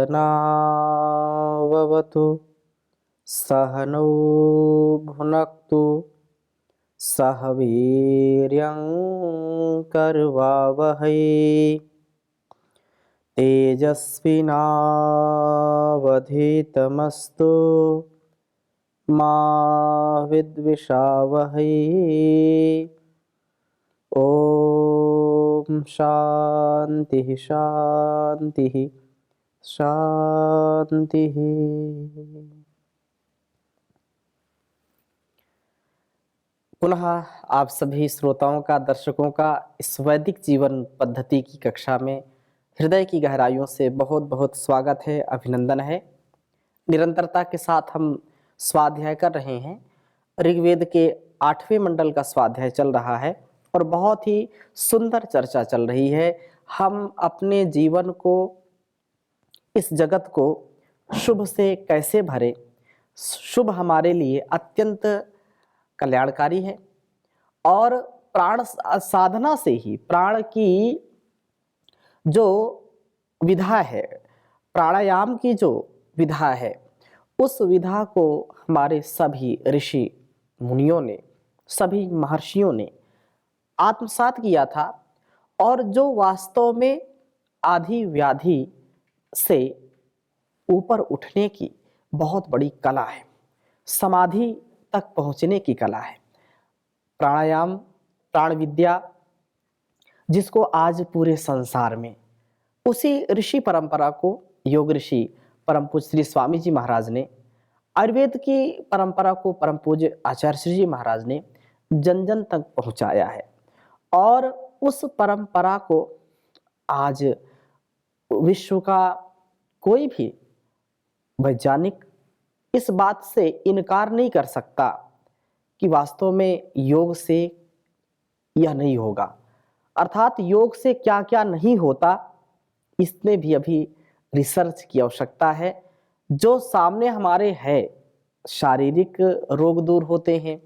सहनाववतु सहनौ भुनक्तु सह वीर्यं करवावहै तेजस्विनावधीतमस्तु मा विद्विषावहै। ओम शांति शांति शांति। पुनः आप सभी श्रोताओं का, दर्शकों का इस वैदिक जीवन पद्धति की कक्षा में हृदय की गहराइयों से बहुत बहुत स्वागत है, अभिनंदन है। निरंतरता के साथ हम स्वाध्याय कर रहे हैं। ऋग्वेद के 8वें मंडल का स्वाध्याय चल रहा है और बहुत ही सुंदर चर्चा चल रही है। हम अपने जीवन को, इस जगत को शुभ से कैसे भरें। शुभ हमारे लिए अत्यंत कल्याणकारी है और प्राण साधना से ही, प्राण की जो विधा है, प्राणायाम की जो विधा है, उस विधा को हमारे सभी ऋषि मुनियों ने, सभी महर्षियों ने आत्मसात किया था और जो वास्तव में आधि व्याधि से ऊपर उठने की बहुत बड़ी कला है, समाधि तक पहुंचने की कला है। प्राणायाम, प्राण विद्या, जिसको आज पूरे संसार में उसी ऋषि परंपरा को योग ऋषि परम पूज्य श्री स्वामी जी महाराज ने, आयुर्वेद की परंपरा को परम पूज्य आचार्य श्री जी महाराज ने जन जन तक पहुंचाया है। और उस परंपरा को आज विश्व का कोई भी वैज्ञानिक इस बात से इनकार नहीं कर सकता कि वास्तव में योग से यह नहीं होगा। अर्थात योग से क्या क्या नहीं होता, इसमें भी अभी रिसर्च की आवश्यकता है। जो सामने हमारे है, शारीरिक रोग दूर होते हैं,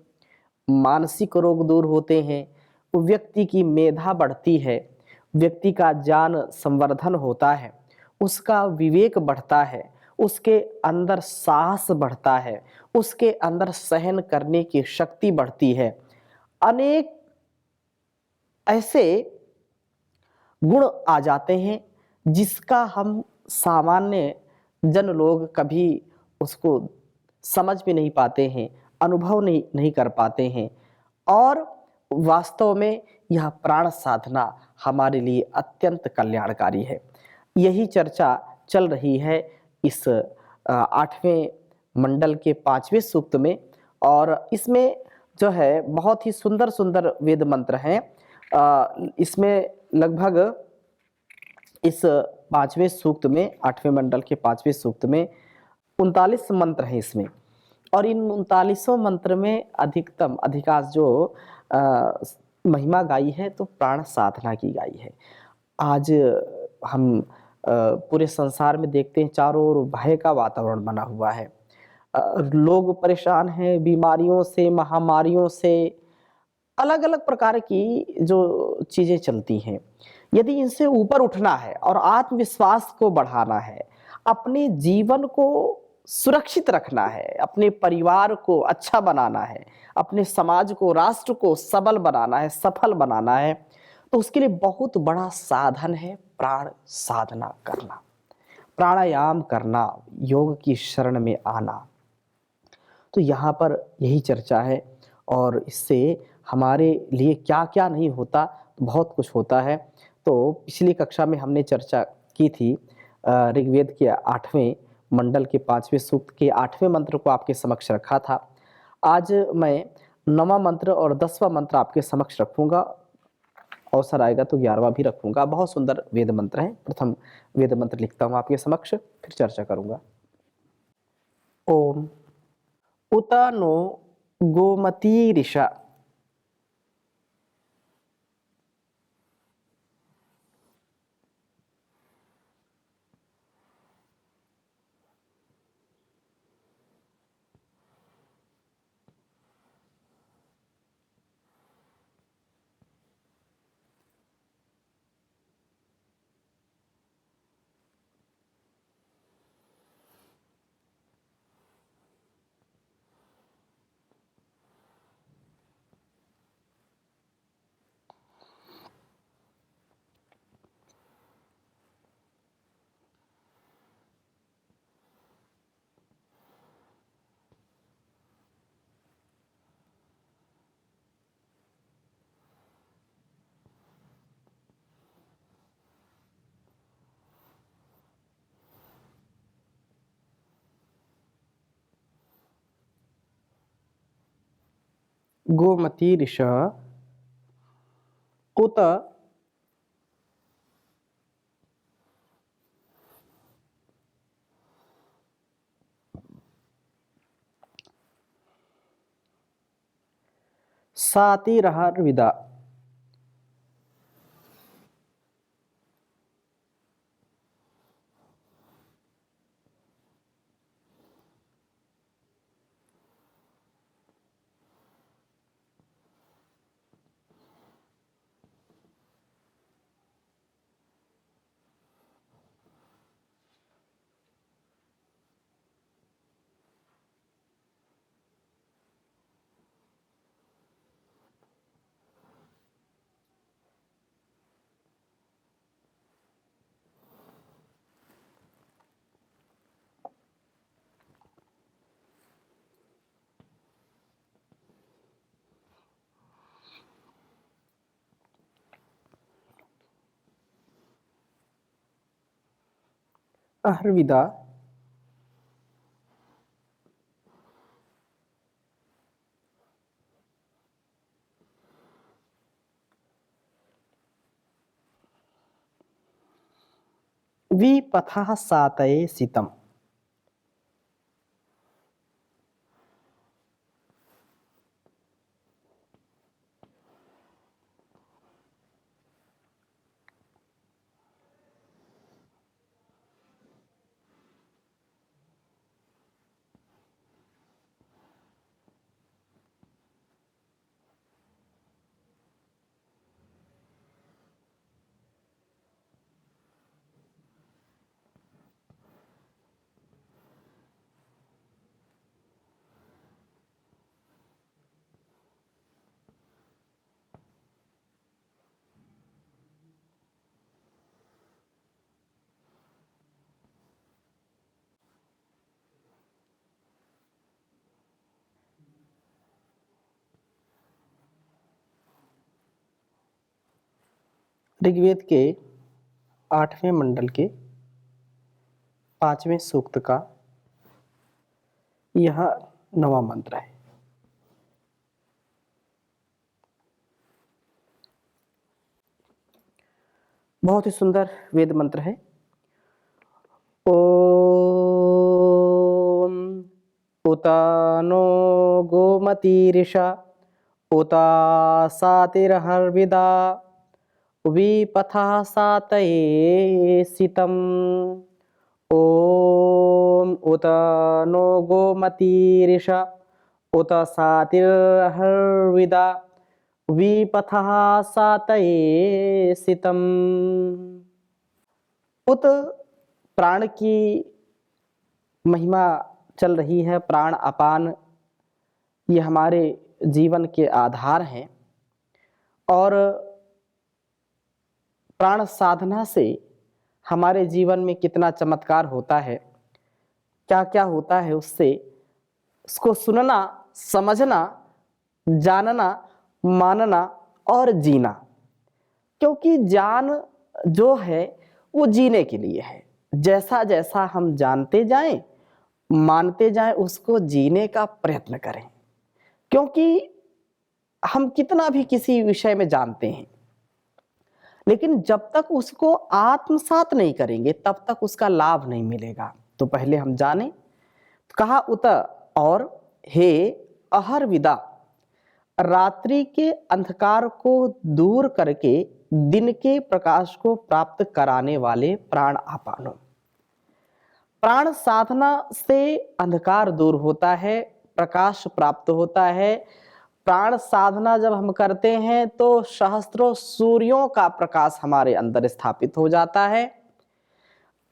मानसिक रोग दूर होते हैं, व्यक्ति की मेधा बढ़ती है, व्यक्ति का ज्ञान संवर्धन होता है, उसका विवेक बढ़ता है, उसके अंदर साहस बढ़ता है, उसके अंदर सहन करने की शक्ति बढ़ती है। अनेक ऐसे गुण आ जाते हैं जिसका हम सामान्य जन लोग कभी उसको समझ भी नहीं पाते हैं, अनुभव नहीं कर पाते हैं। और वास्तव में यह प्राण साधना हमारे लिए अत्यंत कल्याणकारी है। यही चर्चा चल रही है इस 8वें मंडल के 5वें सूक्त में। और इसमें जो है बहुत ही सुंदर सुंदर वेद मंत्र हैं। इसमें लगभग इस 5वें सूक्त में, 8वें मंडल के 5वें सूक्त में 39 मंत्र हैं इसमें। और इन 39 मंत्र में अधिकांश जो महिमा गाई है तो प्राण साधना की गाई है। आज हम पूरे संसार में देखते हैं, चारों ओर भय का वातावरण बना हुआ है। लोग परेशान हैं बीमारियों से, महामारियों से, अलग अलग प्रकार की जो चीजें चलती हैं। यदि इनसे ऊपर उठना है और आत्मविश्वास को बढ़ाना है, अपने जीवन को सुरक्षित रखना है, अपने परिवार को अच्छा बनाना है, अपने समाज को, राष्ट्र को सबल बनाना है, सफल बनाना है, तो उसके लिए बहुत बड़ा साधन है प्राण साधना करना, प्राणायाम करना, योग की शरण में आना। तो यहाँ पर यही चर्चा है और इससे हमारे लिए क्या क्या नहीं होता, बहुत कुछ होता है। तो पिछली कक्षा में हमने चर्चा की थी ऋग्वेद के 8वें मंडल के 5वें सूक्त के 8वें मंत्र को आपके समक्ष रखा था। आज मैं 9वां मंत्र और 10वां मंत्र आपके समक्ष रखूंगा। अवसर आएगा तो 11वां भी रखूंगा। बहुत सुंदर वेद मंत्र है। प्रथम वेद मंत्र लिखता हूँ आपके समक्ष, फिर चर्चा करूंगा। ओम उत नो गोमतीरिषा गोमतीर्ष उत सातिरहर्विदा। अहर्विदा विपथः सातये सितम्। ऋग्वेद के 8वें मंडल के 5वें सूक्त का यह 9वां मंत्र है। बहुत ही सुंदर वेद मंत्र है। ओम उता नो गोमतीर्षा उता सातिरहर्विदा विपथः सातये सितम्। ओम उत नो गोमतीर्ष उत सातिरहर्विदा विपथः सातये सितम्। उत प्राण की महिमा चल रही है। प्राण अपान ये हमारे जीवन के आधार हैं और प्राण साधना से हमारे जीवन में कितना चमत्कार होता है, क्या क्या होता है, उसको सुनना, समझना, जानना, मानना और जीना। क्योंकि जान जो है वो जीने के लिए है। जैसा जैसा हम जानते जाएं, मानते जाएं, उसको जीने का प्रयत्न करें। क्योंकि हम कितना भी किसी विषय में जानते हैं, लेकिन जब तक उसको आत्मसात नहीं करेंगे तब तक उसका लाभ नहीं मिलेगा। तो पहले हम जाने। कहा उत और हे अहर्विदा, रात्रि के अंधकार को दूर करके दिन के प्रकाश को प्राप्त कराने वाले प्राण आपानो। प्राण साधना से अंधकार दूर होता है, प्रकाश प्राप्त होता है। प्राण साधना जब हम करते हैं तो सहस्त्रों सूर्यों का प्रकाश हमारे अंदर स्थापित हो जाता है।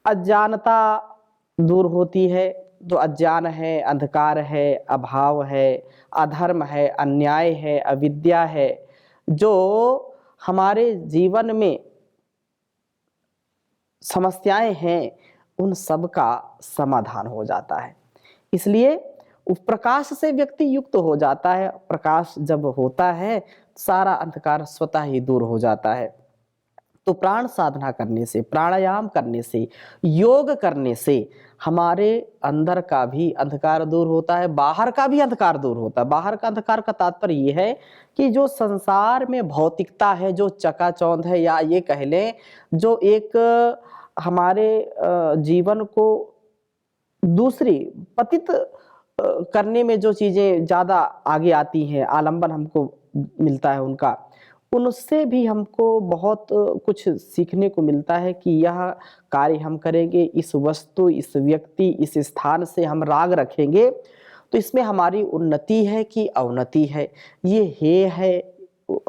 अज्ञानता दूर होती है। जो अज्ञान है, अंधकार है, अभाव है, अधर्म है, अन्याय है, अविद्या है, जो हमारे जीवन में समस्याएं हैं, उन सब का समाधान हो जाता है। इसलिए उस प्रकाश से व्यक्ति युक्त हो जाता है। प्रकाश जब होता है सारा अंधकार स्वतः ही दूर हो जाता है। तो प्राण साधना करने से, प्राणायाम करने से, योग करने से हमारे अंदर का भी अंधकार दूर होता है, बाहर का भी अंधकार दूर होता है। बाहर का अंधकार का तात्पर्य ये है कि जो संसार में भौतिकता है, जो चकाचौंध है, या ये कह लें जो एक हमारे जीवन को दूसरी पतित करने में जो चीज़ें ज़्यादा आगे आती हैं, आलंबन हमको मिलता है उनका, उनसे भी हमको बहुत कुछ सीखने को मिलता है कि यह कार्य हम करेंगे, इस वस्तु, इस व्यक्ति, इस स्थान से हम राग रखेंगे तो इसमें हमारी उन्नति है कि अवनति है, ये हेय है,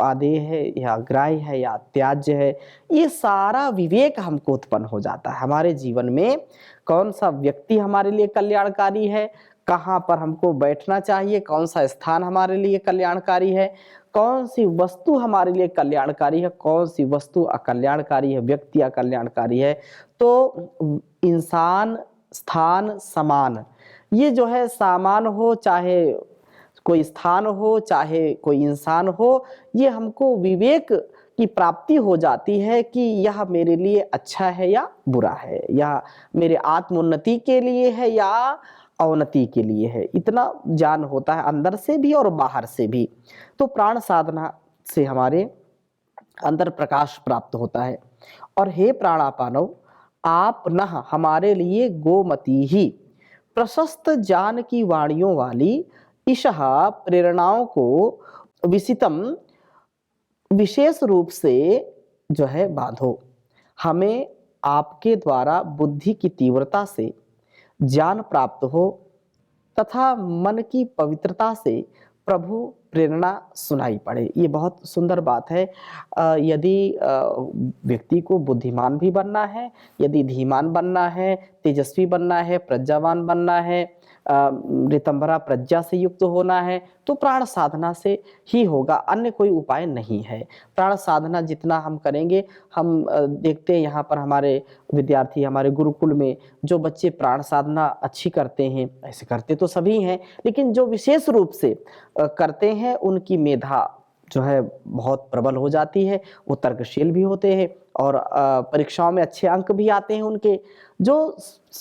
आदेय है या ग्राह्य है या त्याज्य है, ये सारा विवेक हमको उत्पन्न हो जाता है हमारे जीवन में। कौन सा व्यक्ति हमारे लिए कल्याणकारी है, कहाँ पर हमको बैठना चाहिए, कौन सा स्थान हमारे लिए कल्याणकारी है, कौन सी वस्तु हमारे लिए कल्याणकारी है, कौन सी वस्तु अकल्याणकारी है, व्यक्ति अकल्याणकारी है। तो इंसान, स्थान, समान, ये जो है सामान हो, चाहे कोई स्थान हो, चाहे कोई इंसान हो, ये हमको विवेक की प्राप्ति हो जाती है कि यह मेरे लिए अच्छा है या बुरा है, यह मेरे आत्मोन्नति के लिए है या अवनति के लिए है। इतना ज्ञान होता है अंदर से भी और बाहर से भी। तो प्राण साधना से हमारे अंदर प्रकाश प्राप्त होता है। और हे प्राणापानव, आप न हमारे लिए गोमती ही प्रशस्त ज्ञान की वाणियों वाली ईशः प्रेरणाओं को विसितम विशेष रूप से जो है बांधो। हमें आपके द्वारा बुद्धि की तीव्रता से ज्ञान प्राप्त हो तथा मन की पवित्रता से प्रभु प्रेरणा सुनाई पड़े। ये बहुत सुंदर बात है। यदि व्यक्ति को बुद्धिमान भी बनना है, यदि धीमान बनना है, तेजस्वी बनना है, प्रज्ञावान बनना है, ऋतंभरा प्रज्ञा से युक्त होना है, तो प्राण साधना से ही होगा, अन्य कोई उपाय नहीं है। प्राण साधना जितना हम करेंगे, हम देखते हैं यहाँ पर हमारे विद्यार्थी, हमारे गुरुकुल में जो बच्चे प्राण साधना अच्छी करते हैं, ऐसे करते तो सभी हैं, लेकिन जो विशेष रूप से करते हैं उनकी मेधा जो है बहुत प्रबल हो जाती है, वो तर्कशील भी होते हैं और परीक्षाओं में अच्छे अंक भी आते हैं उनके, जो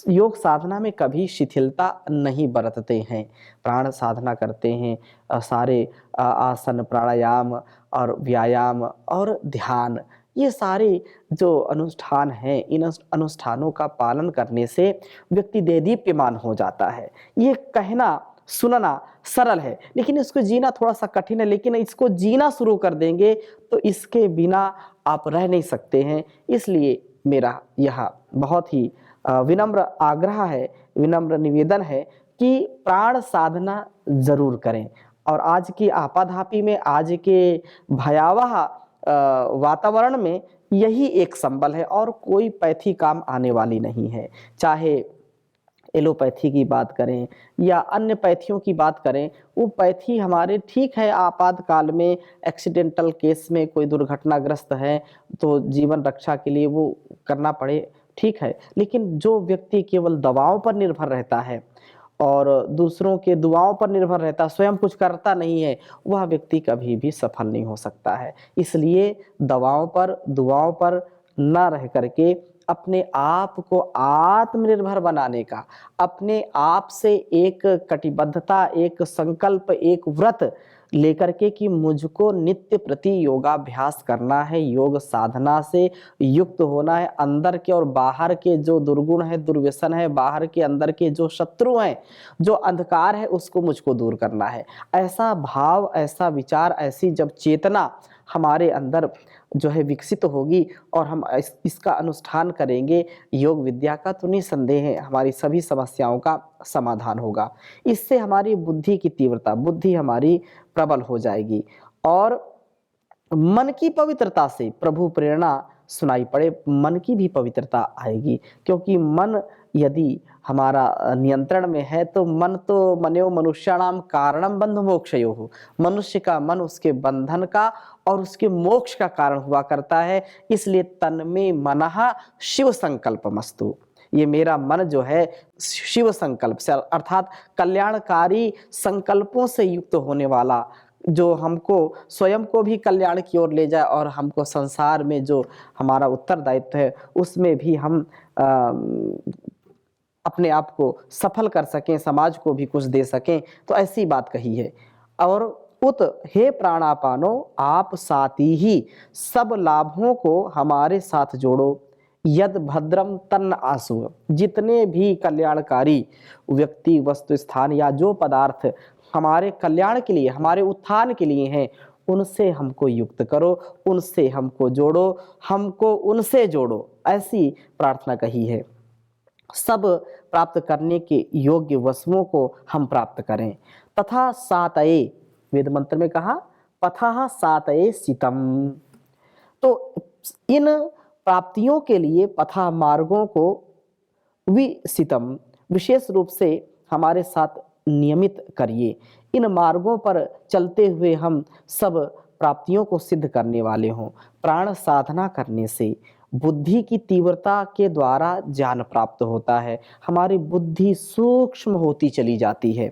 योग साधना में कभी शिथिलता नहीं बरतते हैं, प्राण साधना करते हैं, सारे आसन, प्राणायाम और व्यायाम और ध्यान, ये सारे जो अनुष्ठान हैं, इन अनुष्ठानों का पालन करने से व्यक्ति देदीप्यमान हो जाता है। ये कहना सुनना सरल है, लेकिन इसको जीना थोड़ा सा कठिन है, लेकिन इसको जीना शुरू कर देंगे तो इसके बिना आप रह नहीं सकते हैं। इसलिए मेरा यह बहुत ही विनम्र आग्रह है, विनम्र निवेदन है कि प्राण साधना जरूर करें। और आज की आपाधापी में, आज के भयावह वातावरण में यही एक संबल है और कोई पैथी काम आने वाली नहीं है। चाहे एलोपैथी की बात करें या अन्य पैथियों की बात करें, वो पैथी हमारे ठीक है, आपातकाल में, एक्सीडेंटल केस में कोई दुर्घटनाग्रस्त है तो जीवन रक्षा के लिए वो करना पड़े, ठीक है, लेकिन जो व्यक्ति केवल दवाओं पर निर्भर रहता है और दूसरों के दुआओं पर निर्भर रहता है, स्वयं कुछ करता नहीं है, वह व्यक्ति कभी भी सफल नहीं हो सकता है। इसलिए दवाओं पर, दुआओं पर न रह करके अपने आप को आत्मनिर्भर बनाने का, अपने आप से एक कटिबद्धता, एक संकल्प, एक व्रत लेकर के कि मुझको नित्य प्रति योगाभ्यास करना है, योग साधना से युक्त होना है, अंदर के और बाहर के जो दुर्गुण है, दुर्व्यसन है, बाहर के अंदर के जो शत्रु हैं, जो अंधकार है, उसको मुझको दूर करना है। ऐसा भाव, ऐसा विचार, ऐसी जब चेतना हमारे अंदर जो है विकसित होगी और हम इसका अनुष्ठान करेंगे योग विद्या का, तो निसंदेह है हमारी सभी समस्याओं का समाधान होगा। इससे हमारी बुद्धि की तीव्रता, बुद्धि हमारी प्रबल हो जाएगी और मन की पवित्रता से प्रभु प्रेरणा सुनाई पड़े, मन की भी पवित्रता आएगी। क्योंकि मन यदि हमारा नियंत्रण में है तो मन तो मनो मनुष्याणाम कारणम बंध मोक्षयोः, मनुष्य का मन उसके बंधन का और उसके मोक्ष का कारण हुआ करता है। इसलिए तन में मनः शिव संकल्पमस्तु, ये मेरा मन जो है शिव संकल्प से अर्थात कल्याणकारी संकल्पों से युक्त होने वाला, जो हमको स्वयं को भी कल्याण की ओर ले जाए और हमको संसार में जो हमारा उत्तरदायित्व है उसमें भी हम अपने आप को सफल कर सकें, समाज को भी कुछ दे सकें, तो ऐसी बात कही है। और उत हे प्राणापानो, आप साथी ही सब लाभों को हमारे साथ जोड़ो। यद भद्रम तन्न आसु, जितने भी कल्याणकारी व्यक्ति, वस्तु, स्थान या जो पदार्थ हमारे कल्याण के लिए, हमारे उत्थान के लिए हैं, उनसे हमको युक्त करो, उनसे हमको जोड़ो, हमको उनसे जोड़ो, ऐसी प्रार्थना कही है। सब प्राप्त करने के योग्य वस्तुओं को हम प्राप्त करें। तथा सातये, वेद मंत्र में कहा पथा सातये सितम, तो इन प्राप्तियों के लिए पथा मार्गों को विसितम, विशेष रूप से हमारे साथ नियमित करिए। इन मार्गों पर चलते हुए हम सब प्राप्तियों को सिद्ध करने वाले हों। प्राण साधना करने से बुद्धि की तीव्रता के द्वारा ज्ञान प्राप्त होता है, हमारी बुद्धि सूक्ष्म होती चली जाती है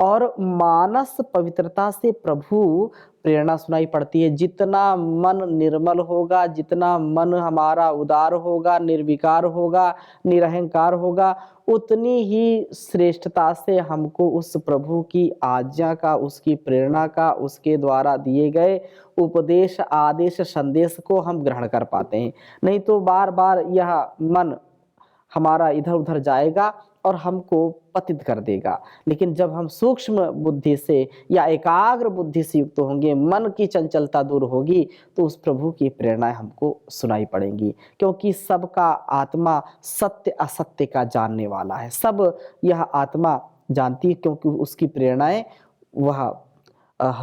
और मानस पवित्रता से प्रभु प्रेरणा सुनाई पड़ती है। जितना मन निर्मल होगा, जितना मन हमारा उदार होगा, निर्विकार होगा, निरहंकार होगा, उतनी ही श्रेष्ठता से हमको उस प्रभु की आज्ञा का, उसकी प्रेरणा का, उसके द्वारा दिए गए उपदेश, आदेश, संदेश को हम ग्रहण कर पाते हैं। नहीं तो बार बार यह मन हमारा इधर उधर जाएगा और हमको पतित कर देगा। लेकिन जब हम सूक्ष्म बुद्धि से या एकाग्र बुद्धि से युक्त होंगे, मन की चंचलता दूर होगी, तो उस प्रभु की प्रेरणाएं हमको सुनाई पड़ेंगी। क्योंकि सबका आत्मा सत्य असत्य का जानने वाला है। सब यह आत्मा जानती है, क्योंकि उसकी प्रेरणाएं वह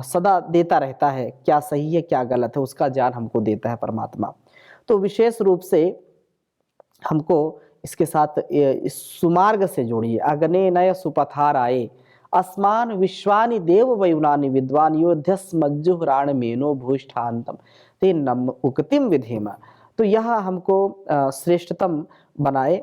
सदा देता रहता है। क्या सही है क्या गलत है उसका ज्ञान हमको देता है परमात्मा। तो विशेष रूप से हमको इसके साथ इस सुमार्ग से जोड़िए। अग्ने नय सुपथाराये अस्मान विश्वानि देव वयुनानि विद्वान योध्यस्मज्जुहराण मेनो भूष्ठान्तम ते नम उक्तिम विधेम। तो यह हमको श्रेष्ठतम बनाए।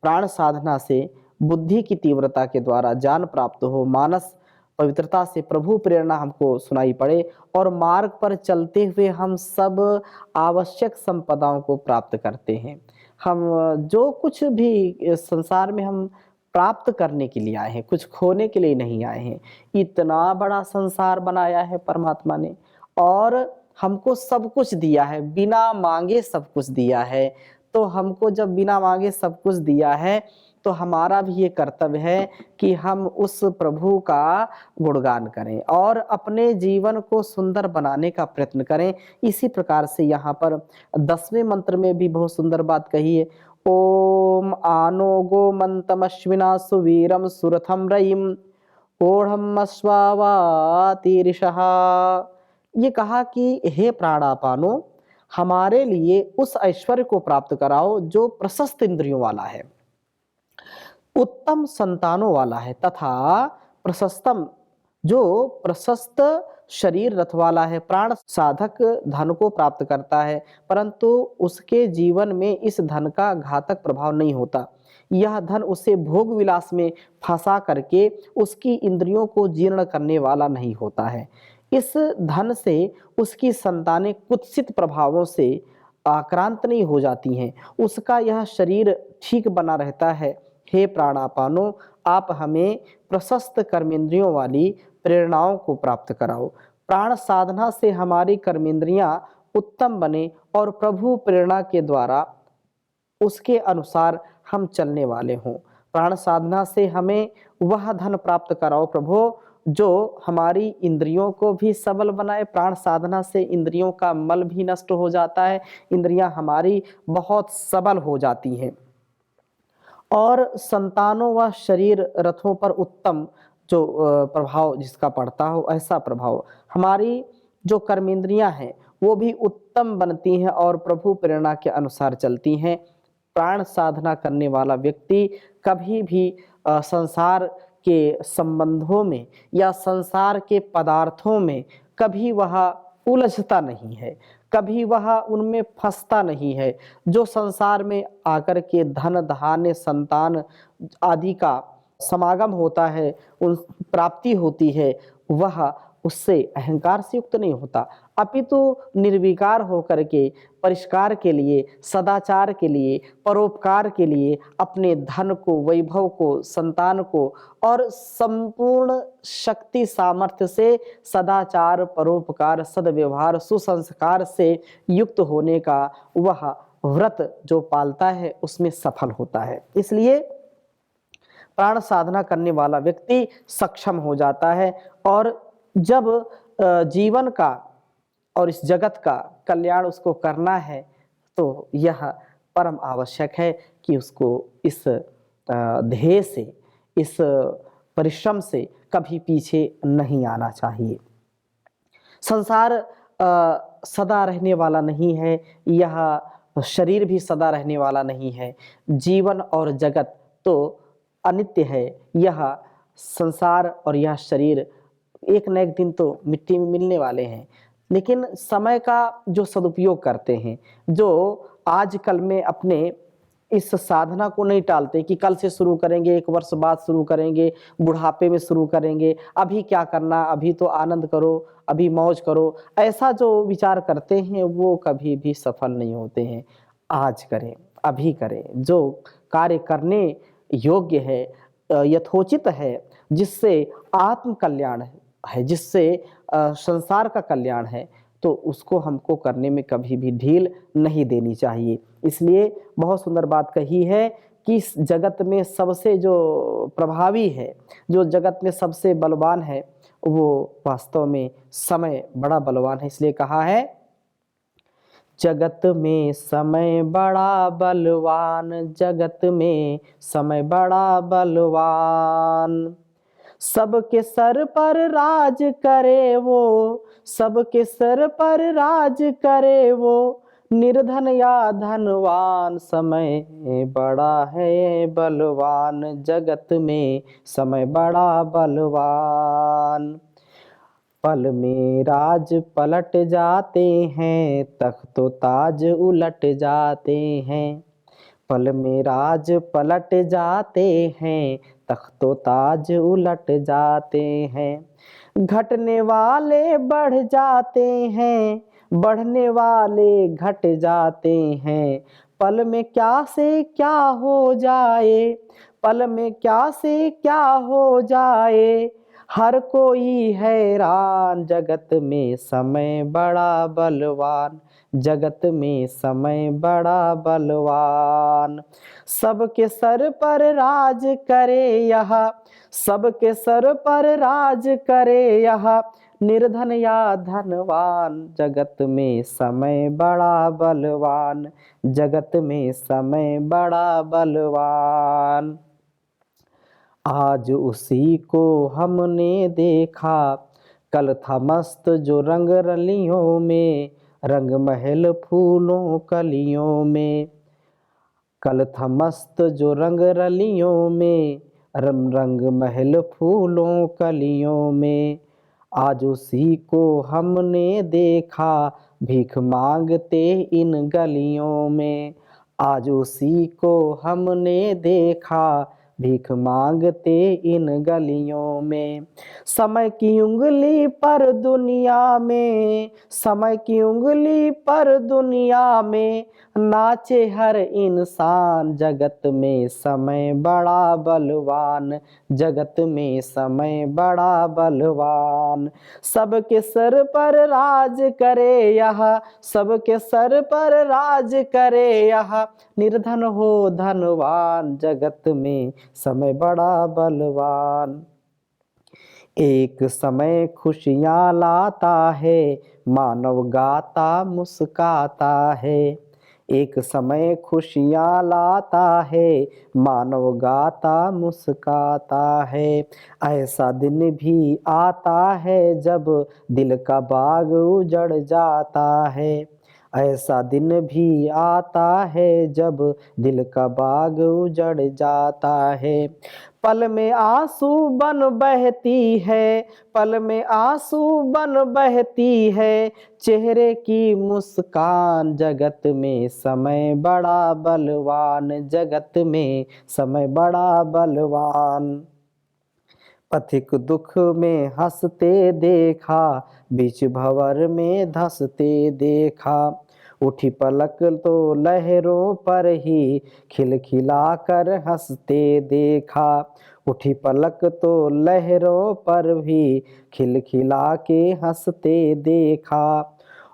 प्राण साधना से बुद्धि की तीव्रता के द्वारा ज्ञान प्राप्त हो, मानस पवित्रता से प्रभु प्रेरणा हमको सुनाई पड़े और मार्ग पर चलते हुए हम सब आवश्यक संपदाओं को प्राप्त करते हैं। हम जो कुछ भी संसार में हम प्राप्त करने के लिए आए हैं, कुछ खोने के लिए नहीं आए हैं। इतना बड़ा संसार बनाया है परमात्मा ने और हमको सब कुछ दिया है, बिना मांगे सब कुछ दिया है। तो हमको जब बिना मांगे सब कुछ दिया है, तो हमारा भी ये कर्तव्य है कि हम उस प्रभु का गुणगान करें और अपने जीवन को सुंदर बनाने का प्रयत्न करें। इसी प्रकार से यहाँ पर 10वें मंत्र में भी बहुत सुंदर बात कही है। ओम आनो गोमंतमश्विना सुवीरम सुरथम रयिम ओढ़म अश्वावातिरिषः। ये कहा कि हे प्राणापानो, हमारे लिए उस ऐश्वर्य को प्राप्त कराओ जो प्रशस्त इंद्रियों वाला है, उत्तम संतानों वाला है, तथा प्रशस्तम, जो प्रशस्त शरीर रथ वाला है। प्राण साधक धन को प्राप्त करता है, परंतु उसके जीवन में इस धन का घातक प्रभाव नहीं होता। यह धन उसे भोग विलास में फंसा करके उसकी इंद्रियों को जीर्ण करने वाला नहीं होता है। इस धन से उसकी संतानें कुत्सित प्रभावों से आक्रांत नहीं हो जाती हैं, उसका यह शरीर ठीक बना रहता है। हे प्राणापानो, आप हमें प्रशस्त कर्मेंद्रियों वाली प्रेरणाओं को प्राप्त कराओ। प्राण साधना से हमारी कर्मेंद्रियां उत्तम बने और प्रभु प्रेरणा के द्वारा उसके अनुसार हम चलने वाले हों। प्राण साधना से हमें वह धन प्राप्त कराओ प्रभु जो हमारी इंद्रियों को भी सबल बनाए। प्राण साधना से इंद्रियों का मल भी नष्ट हो जाता है, इंद्रियां हमारी बहुत सबल हो जाती हैं और संतानों व शरीर रथों पर उत्तम जो प्रभाव जिसका पड़ता हो, ऐसा प्रभाव हमारी जो कर्मेंद्रियां हैं वो भी उत्तम बनती हैं और प्रभु प्रेरणा के अनुसार चलती हैं। प्राण साधना करने वाला व्यक्ति कभी भी संसार के संबंधों में या संसार के पदार्थों में कभी वह उलझता नहीं है, कभी वह उनमें फंसता नहीं है। जो संसार में आकर के धन धान्य संतान आदि का समागम होता है, उन प्राप्ति होती है, वह उससे अहंकार से युक्त नहीं होता, अपितु निर्विकार होकर के परिष्कार के लिए, सदाचार के लिए, परोपकार के लिए अपने धन को, वैभव को, संतान को और संपूर्ण शक्ति सामर्थ्य से सदाचार, परोपकार, सद्व्यवहार, सुसंस्कार से युक्त होने का वह व्रत जो पालता है उसमें सफल होता है। इसलिए प्राण साधना करने वाला व्यक्ति सक्षम हो जाता है और जब जीवन का और इस जगत का कल्याण उसको करना है तो यह परम आवश्यक है कि उसको इस ध्येय से, इस परिश्रम से कभी पीछे नहीं आना चाहिए। संसार सदा रहने वाला नहीं है, यह शरीर भी सदा रहने वाला नहीं है। जीवन और जगत तो अनित्य है। यह संसार और यह शरीर एक न एक दिन तो मिट्टी में मिलने वाले हैं, लेकिन समय का जो सदुपयोग करते हैं, जो आजकल में अपने इस साधना को नहीं टालते कि कल से शुरू करेंगे, 1 वर्ष बाद शुरू करेंगे, बुढ़ापे में शुरू करेंगे, अभी क्या करना, अभी तो आनंद करो, अभी मौज करो, ऐसा जो विचार करते हैं वो कभी भी सफल नहीं होते हैं। आज करें, अभी करें, जो कार्य करने योग्य है, यथोचित है, जिससे आत्म कल्याण है, जिससे संसार का कल्याण है, तो उसको हमको करने में कभी भी ढील नहीं देनी चाहिए। इसलिए बहुत सुंदर बात कही है कि इस जगत में सबसे जो प्रभावी है, जो जगत में सबसे बलवान है, वो वास्तव में समय बड़ा बलवान है। इसलिए कहा है, जगत में समय बड़ा बलवान, जगत में समय बड़ा बलवान। सबके सर पर राज करे वो, सबके सर पर राज करे वो, निर्धन या धनवान, समय बड़ा है बलवान, जगत में समय बड़ा बलवान। पल में राज पलट जाते हैं, तख्तो ताज उलट जाते हैं। पल में राज पलट जाते हैं, तख्तो ताज उलट जाते हैं। घटने वाले बढ़ जाते हैं, बढ़ने वाले घट जाते हैं। पल में क्या से क्या हो जाए, पल में क्या से क्या हो जाए, हर कोई हैरान, जगत में समय बड़ा बलवान, जगत में समय बड़ा बलवान। सबके सर पर राज करे यह, सबके सर पर राज करे यह, निर्धन या धनवान, जगत में समय बड़ा बलवान, जगत में समय बड़ा बलवान। आज उसी को हमने देखा, कल था मस्त जो रंग रलियों में, रंग महल फूलों कलियों में। कल था मस्त जो रंग रलियों में, रंग महल फूलों कलियों में। आज उसी को हमने देखा, भीख मांगते इन गलियों में। आज उसी को हमने देखा, भीख मांगते इन गलियों में। समय की उंगली पर दुनिया में, समय की उंगली पर दुनिया में, नाचे हर इंसान, जगत में समय बड़ा बलवान, जगत में समय बड़ा बलवान। सबके सर पर राज करे यह, सबके सर पर राज करे यह, निर्धन हो धनवान, जगत में समय बड़ा बलवान। एक समय खुशियाँ लाता है, मानव गाता मुस्काता है। एक समय खुशियाँ लाता है, मानव गाता मुस्काता है। ऐसा दिन भी आता है जब दिल का बाग उजड़ जाता है। ऐसा दिन भी आता है जब दिल का बाग उजड़ जाता है। पल में आंसू बन बहती है, पल में आंसू बन बहती है, चेहरे की मुस्कान, जगत में समय बड़ा बलवान, जगत में समय बड़ा बलवान। पथिक दुख में हंसते देखा, बीच भंवर में धंसते देखा। उठी पलक तो लहरों पर ही खिलखिला कर हंसते देखा। उठी पलक तो लहरों पर भी खिलखिला के हंसते देखा।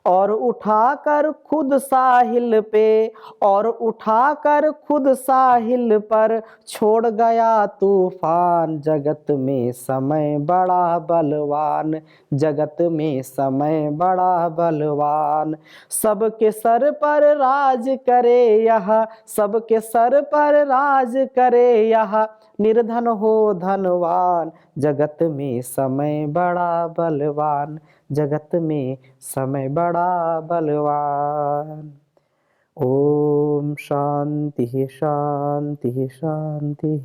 और उठाकर खुद साहिल पे, और उठाकर खुद साहिल पर छोड़ गया तूफान। जगत में समय बड़ा बलवान, जगत में समय बड़ा बलवान। सबके सर पर राज करे यह, सबके सर पर राज करे यह, निर्धन हो धनवान। जगत में समय बड़ा बलवान, जगत में समय बड़ा बलवान। ओम शांति शांति शांति।